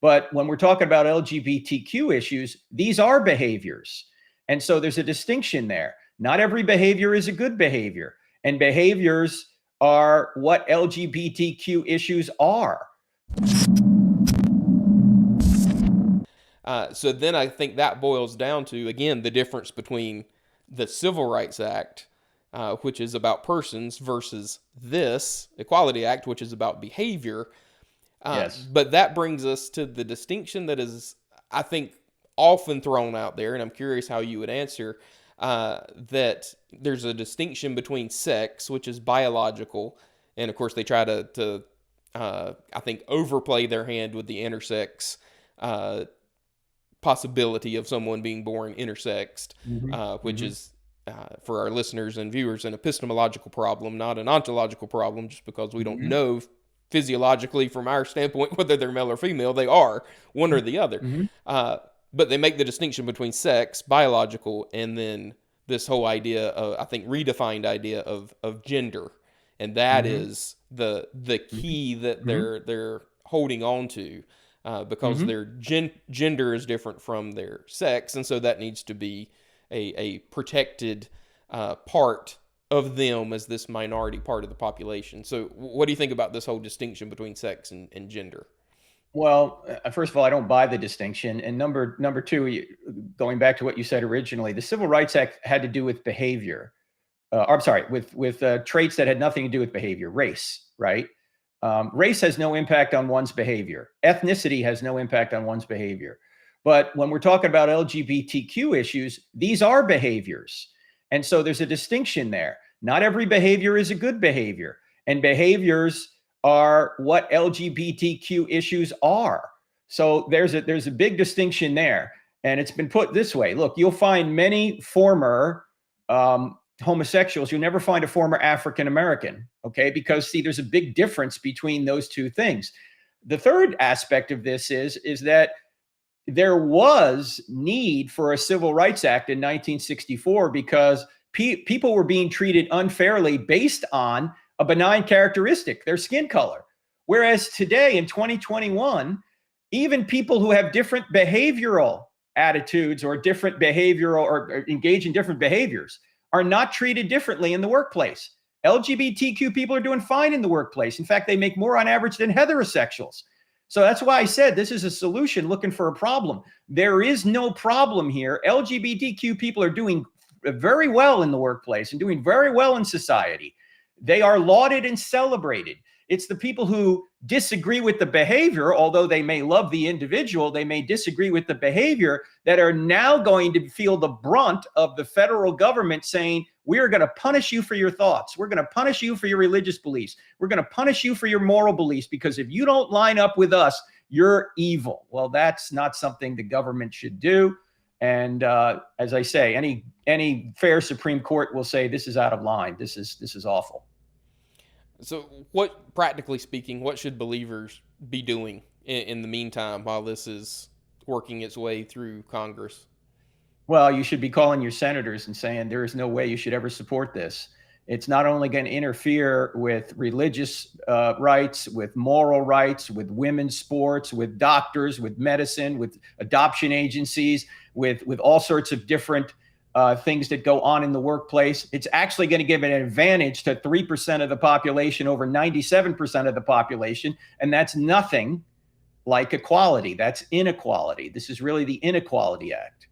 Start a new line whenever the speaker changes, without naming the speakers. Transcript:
But when we're talking about LGBTQ issues, these are behaviors. And so there's a distinction there. Not every behavior is a good behavior, and behaviors are what LGBTQ issues are.
So then I think that boils down to, again, the difference between the Civil Rights Act, which is about persons, versus this Equality Act, which is about behavior.
Yes.
But that brings us to the distinction that is, I think, often thrown out there, and I'm curious how you would answer, that there's a distinction between sex, which is biological, and of course they try to I think, overplay their hand with the intersex possibility of someone being born intersexed, which is, for our listeners and viewers, an epistemological problem, not an ontological problem, just because we don't know physiologically from our standpoint whether they're male or female. They are one or the other. But they make the distinction between sex, biological, and then this whole idea of, I think, redefined idea of gender. And that is the key that they're holding on to, because their gender is different from their sex. And so that needs to be a protected part of them as this minority part of the population. So what do you think about this whole distinction between sex and gender?
Well, first of all, I don't buy the distinction. And number two, going back to what you said originally, the Civil Rights Act had to do with behavior. I'm sorry, with traits that had nothing to do with behavior, race, right? Race has no impact on one's behavior. Ethnicity has no impact on one's behavior. But when we're talking about LGBTQ issues, these are behaviors. And so there's a distinction there. Not every behavior is a good behavior, and behaviors are what LGBTQ issues are. So there's a big distinction there. And it's been put this way. Look, you'll find many former homosexuals. You'll never find a former African-American, okay? Because, see, there's a big difference between those two things. The third aspect of this is that there was need for a Civil Rights Act in 1964 because people were being treated unfairly based on a benign characteristic, their skin color. Whereas today in 2021, even people who have different behavioral attitudes or different behavioral or engage in different behaviors are not treated differently in the workplace. LGBTQ people are doing fine in the workplace. In fact, they make more on average than heterosexuals. So that's why I said this is a solution looking for a problem. There is no problem here. LGBTQ people are doing very well in the workplace and doing very well in society. They are lauded and celebrated. It's the people who disagree with the behavior, although they may love the individual, they may disagree with the behavior, that are now going to feel the brunt of the federal government saying, we're going to punish you for your thoughts. We're going to punish you for your religious beliefs. We're going to punish you for your moral beliefs, because if you don't line up with us, you're evil. Well, that's not something the government should do. And as I say, any fair Supreme Court will say this is out of line. This is awful.
So what, practically speaking, what should believers be doing in the meantime while this is working its way through Congress?
Well, you should be calling your senators and saying there is no way you should ever support this. It's not only going to interfere with religious rights, with moral rights, with women's sports, with doctors, with medicine, with adoption agencies, with all sorts of different things that go on in the workplace. It's actually going to give an advantage to 3% of the population over 97% of the population. And that's nothing like equality. That's inequality. This is really the Inequality Act.